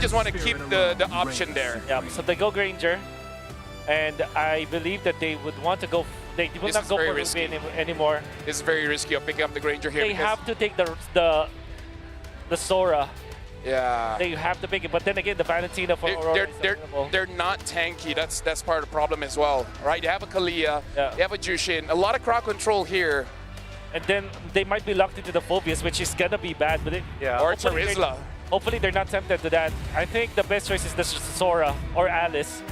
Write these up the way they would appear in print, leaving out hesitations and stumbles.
just want to keep the option there. Yeah, so they go Granger, and I believe that they would want to go. They will This not is go very for risky. Ruby anymore. It's very risky of picking up the Granger here. They because, have to take the Sora. yeah. They have to pick it, but then again, the Valentina for Aurora is available. They're not tanky. That's part of the problem as well, right? You have a Kalia, Yeah. you have a Jushin, a lot of crowd control here. And then they might be locked into the Phobias, which is gonna be bad. But Or Charizla. Hopefully they're not tempted to that. I think the best choice is the Sora or Alice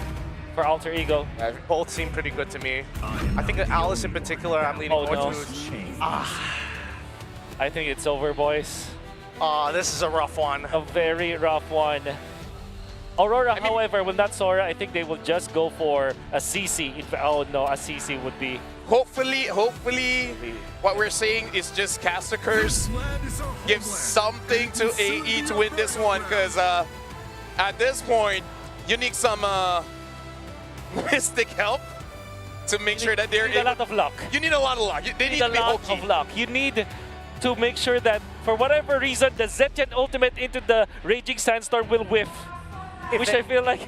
for Alter Ego. Both seem pretty good to me. I think that Alice in particular, I'm leaning Oh, more no. to. I think it's over, boys. This is a rough one. A very rough one. Aurora, mean- however, will not Sora. I think they will just go for a CC. Oh no, a CC would be. Hopefully, what we're seeing is just Cast a Curse gives something to AE to win this one, because at this point, you need some mystic help to make sure that they're You need a lot of luck. You need a lot of luck. They need You to need be a lot hokey. of luck. You need to make sure that, for whatever reason, the Zetyan Ultimate into the Raging Sandstorm will whiff. Which I feel like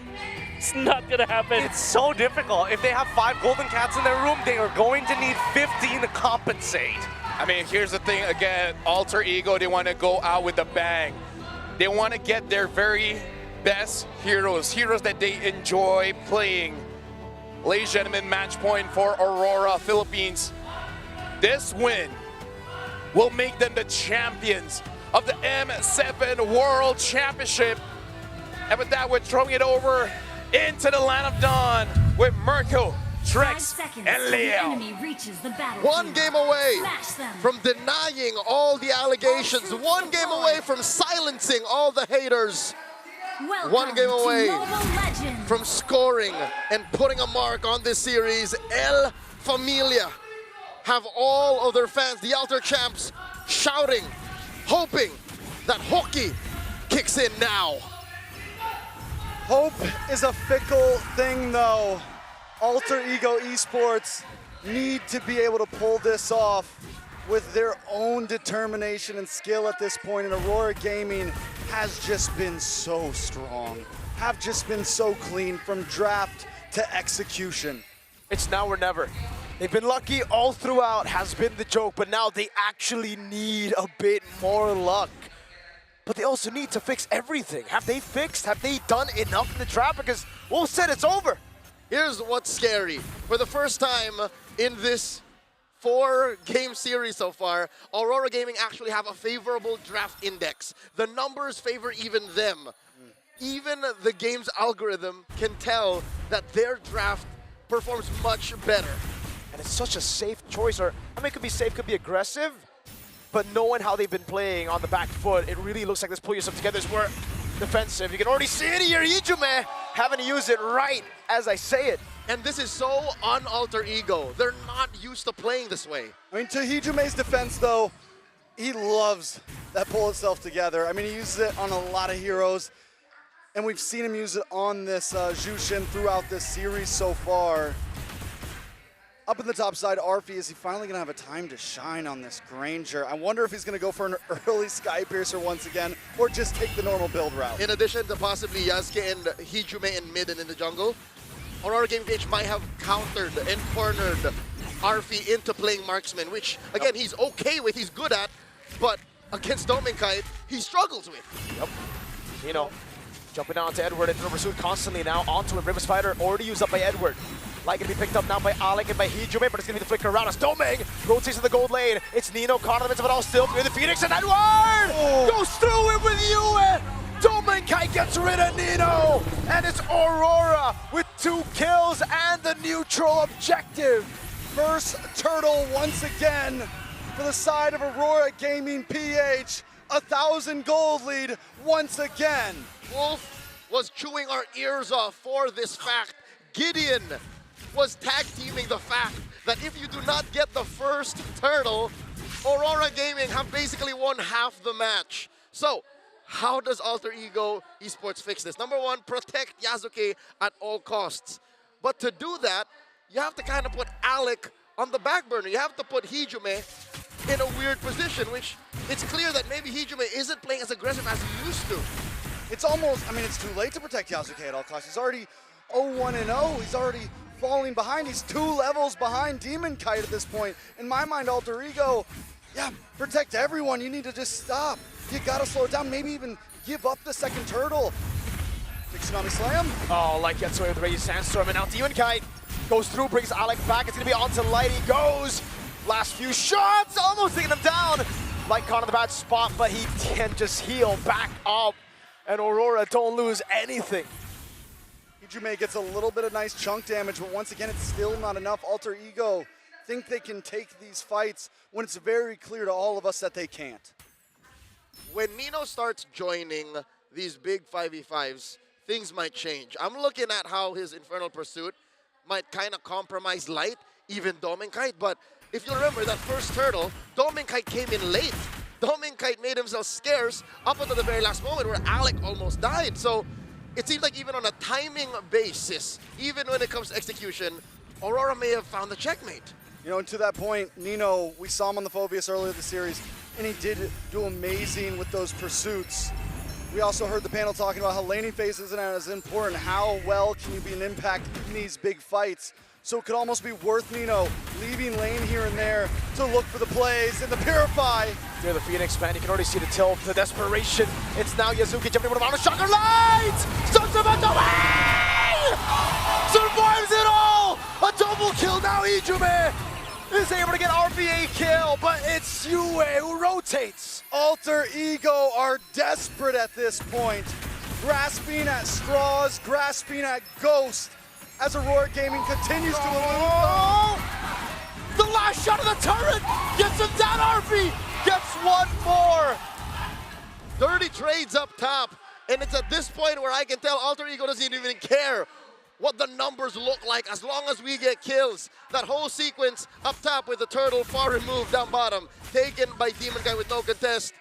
it's not gonna happen. It's so difficult. If they have 5 Golden Cats in their room, they are going to need 15 to compensate. I mean, here's the thing again, Alter Ego, they want to go out with a bang. They want to get their very best heroes that they enjoy playing. Ladies and gentlemen, match point for Aurora, Philippines. This win will make them the champions of the M7 World Championship. And with that, we're throwing it over into the Land of Dawn with Mirko, 5 Trex, seconds and till the Leo. enemy reaches the battlefield. One game away Smash them. from denying all the allegations. One game away from silencing all the haters. Welcome One game to away Mobile Legends. from scoring and putting a mark on this series. El Familia have all of their fans, the Alter Champs, shouting, hoping that hockey kicks in now. Hope is a fickle thing, though. Alter Ego Esports need to be able to pull this off with their own determination and skill at this point, and Aurora Gaming has just been so strong, have just been so clean from draft to execution. It's now or never. They've been lucky all throughout, has been the joke, but now they actually need a bit more luck. But they also need to fix everything. Have they done enough in the draft? Because Wolf said it's over. Here's what's scary. For the first time in this 4-game series so far, Aurora Gaming actually have a favorable draft index. The numbers favor even them. Even the game's algorithm can tell that their draft performs much better. And it's such a safe choice, or I mean, it could be safe, could be aggressive, but knowing how they've been playing on the back foot, it really looks like this pull yourself together is more defensive. You can already see it here, Ijume having to use it right as I say it. And this is so un-Alter Ego. They're not used to playing this way. I mean, to Hijume's defense, though, he loves that pull itself together. I mean, he uses it on a lot of heroes, and we've seen him use it on this Jushin throughout this series so far. Up in the top side, Arfi, is he finally going to have a time to shine on this Granger? I wonder if he's going to go for an early Sky Piercer once again, or just take the normal build route. In addition to possibly Yasuke and Hijume in mid and in the jungle, Aurora Gaming PH might have countered and cornered Arfi into playing marksman, which, again, he's okay with, he's good at, but against Dominkite, he struggles with. Yep. You know, jumping onto Edward and in pursuit constantly now onto him. River Spider already used up by Edward. Like to be picked up now by Alec and by Hijume, but it's going to be the flicker around us. Doming rotates to the gold lane. It's Nino caught in the midst of it all still through the Phoenix, and Edward goes through it with Yue. Dominkite gets rid of Nino, and it's Aurora with 2 kills and the neutral objective. First turtle once again for the side of Aurora Gaming PH. 1,000 gold lead once again. Wolf was chewing our ears off for this fact. Gideon was tag teaming the fact that if you do not get the first turtle, Aurora Gaming have basically won half the match. So, how does Alter Ego Esports fix this? Number one, protect Yasuke at all costs. But to do that, you have to kind of put Alec on the back burner. You have to put Hijume in a weird position, which it's clear that maybe Hijume isn't playing as aggressive as he used to. It's almost, I mean, it's too late to protect Yasuke at all costs. He's already 0-1-0. He's already falling behind. He's 2 levels behind Demon Kite at this point. In my mind, Alter Ego, yeah, protect everyone. You need to just stop. You gotta slow it down, maybe even give up the second turtle. Big Tsunami Slam. Oh, Light gets away with the Raging Sandstorm, and now Demon Kite goes through, brings Alec back. It's gonna be onto Light. He goes. Last few shots, almost taking him down. Light caught in the bad spot, but he can just heal back up. And Aurora don't lose anything. Hijume gets a little bit of nice chunk damage, but once again, it's still not enough. Alter Ego think they can take these fights when it's very clear to all of us that they can't. When Nino starts joining these big 5v5s, things might change. I'm looking at how his Infernal Pursuit might kind of compromise Light, even Dominkite, but if you remember that first turtle, Dominkite came in late. Dominkite made himself scarce up until the very last moment where Alec almost died. So it seems like even on a timing basis, even when it comes to execution, Aurora may have found the checkmate. You know, and to that point, Nino, we saw him on the Phobius earlier this series, and he did do amazing with those pursuits. We also heard the panel talking about how laning phase isn't as important. How well can you be an impact in these big fights? So it could almost be worth Nino leaving lane here and there to look for the plays and the Purify. Near the Phoenix, man, you can already see the tilt, the desperation. It's now Yazuki jumping with a Shocker Light! Stuns him out the way! Survives it all! A double kill now, Hijume is able to get RPA kill, but it's Yue who rotates. Alter Ego are desperate at this point, grasping at straws, grasping at Ghost, as Aurora Gaming continues to elude them. The last shot of the turret gets him down. RP gets one more. Dirty trades up top, and it's at this point where I can tell Alter Ego doesn't even care what the numbers look like as long as we get kills. That whole sequence up top with the turtle far removed down bottom, taken by Demon Guy with no contest.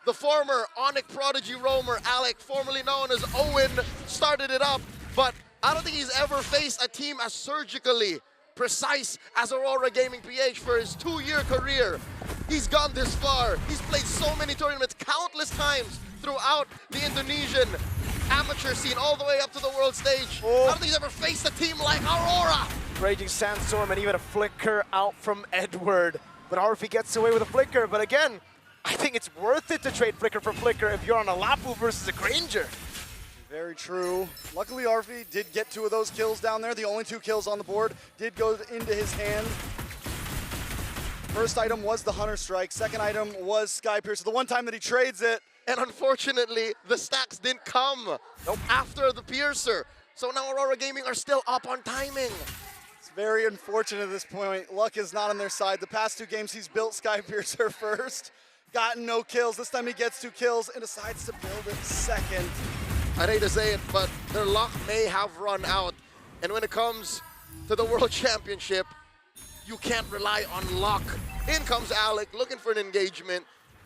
The former Onyx Prodigy roamer, Alec, formerly known as Owen, started it up, but I don't think he's ever faced a team as surgically precise as Aurora Gaming PH for his 2-year career. He's gone this far. He's played so many tournaments countless times throughout the Indonesian amateur scene all the way up to the world stage. I don't think he's ever faced a team like Aurora. Raging Sandstorm and even a flicker out from Edward. But RP gets away with a flicker. But again, I think it's worth it to trade flicker for flicker if you're on a Lapu versus a Granger. Very true. Luckily, Arfi did get 2 of those kills down there. The only 2 kills on the board did go into his hand. First item was the Hunter Strike. Second item was Sky Piercer. The one time that he trades it. And unfortunately, the stacks didn't come after the Piercer. So now Aurora Gaming are still up on timing. It's very unfortunate at this point. Luck is not on their side. The past 2 games, he's built Sky Piercer first, gotten no kills. This time he gets 2 kills and decides to build it second. I'd hate to say it, but their luck may have run out. And when it comes to the World Championship, you can't rely on luck. In comes Alec, looking for an engagement.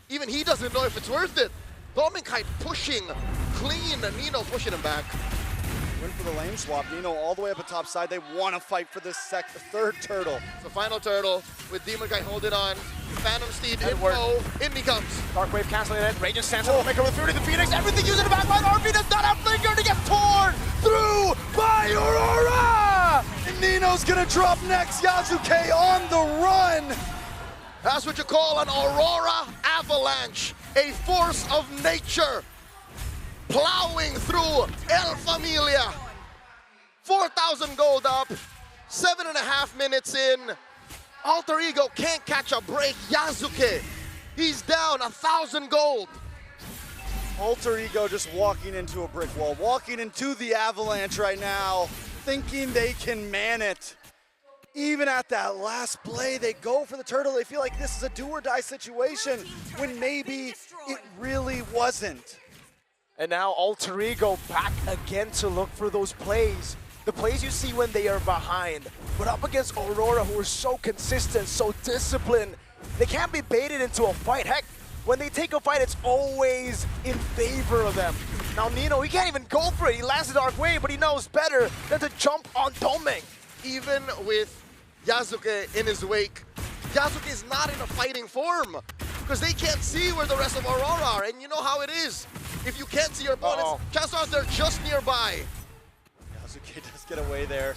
Even he doesn't know if it's worth it. Dominkite pushing clean, Nino pushing him back. Win for the lane swap. Nino all the way up at top side. They want to fight for this third turtle. The final turtle with Demonkite holding on. Phantom Steed info. In he comes. Dark Wave canceling it. Raging Sandstorm maker with 30 the Phoenix. Everything using the backline. RP does not have flicker to get torn through by Aurora. And Nino's gonna drop next. Yasuke on the run. That's what you call an Aurora avalanche. A force of nature plowing through El Familia. 4,000 gold up, 7.5 minutes in. Alter Ego can't catch a break. Yasuke, he's down 1,000 gold. Alter Ego just walking into a brick wall, walking into the avalanche right now, thinking they can man it. Even at that last play, they go for the turtle. They feel like this is a do or die situation when maybe it really wasn't. And now Alter Ego back again to look for those plays. The plays you see when they are behind. But up against Aurora, who are so consistent, so disciplined, they can't be baited into a fight. Heck, when they take a fight, it's always in favor of them. Now Nino, he can't even go for it. He lands the Dark Wave, but he knows better than to jump on Domeng. Even with Yasuke in his wake, Yasuke is not in a fighting form because they can't see where the rest of Aurora are, and you know how it is. If you can't see your opponents, chances are they're just nearby. Yasuke does get away there.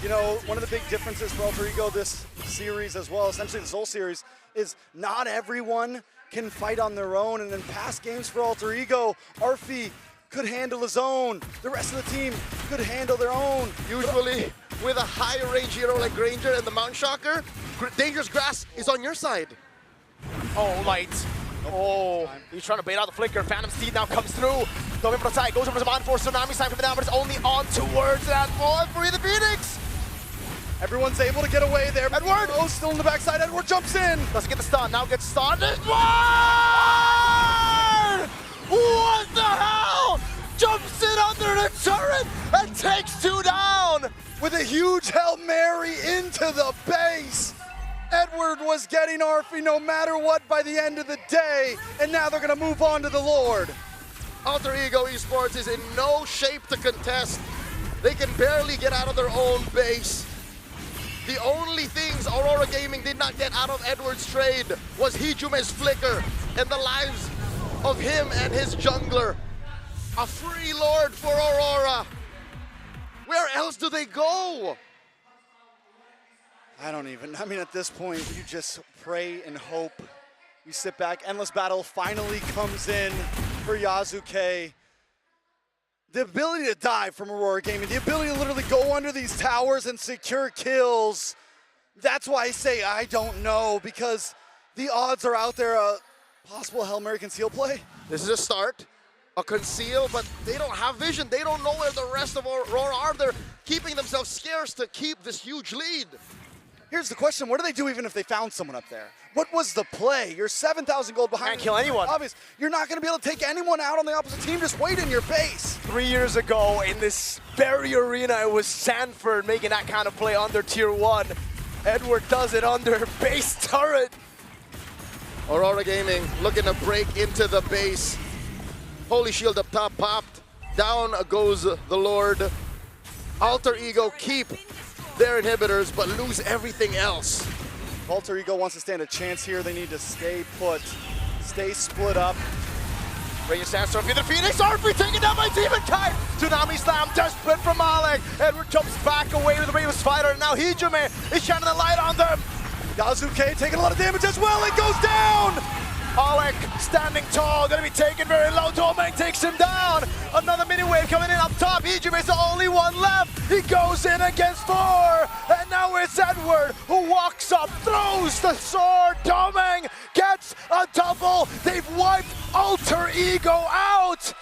You know, one of the big differences for Alter Ego this series as well, essentially this whole series, is not everyone can fight on their own. And in past games for Alter Ego, Arfi could handle his own. The rest of the team could handle their own. Usually, with a high range hero like Granger and the Mount Shocker, Dangerous Grass is on your side. Oh, light. Oh, he's trying to bait out the flicker. Phantom Steed now comes through. Doming for the side, goes over to Zaman for Tsunami time coming down, but it's only on towards that ball for the Phoenix. Everyone's able to get away there. Edward! Oh, still in the backside. Edward jumps in. Doesn't get the stun, now gets stunned. Edward! What the hell? Jumps in under the turret and takes 2 down. With a huge Hail Mary into the base. Edward was getting Arfi no matter what by the end of the day, and now they're going to move on to the Lord. Alter Ego Esports is in no shape to contest. They can barely get out of their own base. The only things Aurora Gaming did not get out of Edward's trade was Hijume's flicker and the lives of him and his jungler. A free Lord for Aurora. Where else do they go? I mean, at this point, you just pray and hope. You sit back. Endless Battle finally comes in for Yasuke. The ability to dive from Aurora Gaming, the ability to literally go under these towers and secure kills. That's why I say I don't know, because the odds are out there. A possible Hail Mary conceal play. This is a start, a conceal, but they don't have vision. They don't know where the rest of Aurora are. They're keeping themselves scarce to keep this huge lead. Here's the question, what do they do even if they found someone up there? What was the play? You're 7,000 gold behind. Can't kill anyone. Obvious. You're not going to be able to take anyone out on the opposite team. Just wait in your base. 3 years ago in this very arena, it was Sanford making that kind of play under tier 1. Edward does it under base turret. Aurora Gaming looking to break into the base. Holy Shield up top popped. Down goes the Lord. Alter Ego keep their inhibitors, but lose everything else. Alter Ego wants to stand a chance here. They need to stay put, stay split up. Radiant Sandstorm through the Phoenix. Arfi taken down by Demon Kite. Tsunami Slam desperate from Alec. Edward jumps back away with the Raven's Fighter, and now Hijume is shining the light on them. Yasuke taking a lot of damage as well. It goes down. Alec standing tall, gonna be taken very low. Domeng takes him down. Another mini wave coming in up top. Hijume is the only one left. He goes in against 4. And now it's Edward who walks up, throws the sword. Domeng gets a double. They've wiped Alter Ego out.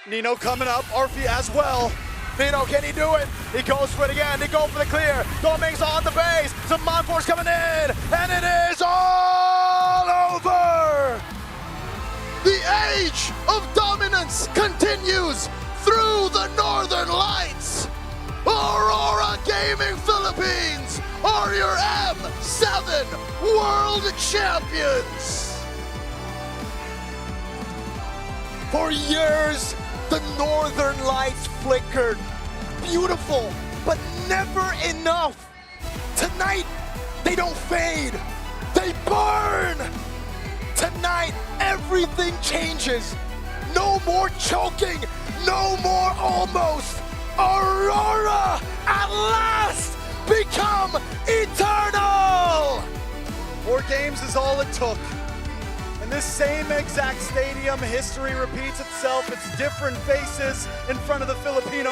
Nino coming up, Arfi as well. Nino, can he do it? He goes for it again. They go for the clear. Domeng's on the base. Some Monforce coming in. And it is all over. The age of dominance continues through the Northern Lights. Aurora Gaming Philippines are your M7 World Champions. For years, the Northern Lights flickered. Beautiful, but never enough. Tonight, they don't fade. They burn. Tonight, everything changes. No more choking. No more almost. Aurora, at last, become eternal. 4 games is all it took. In this same exact stadium, history repeats itself. It's different faces in front of the Filipino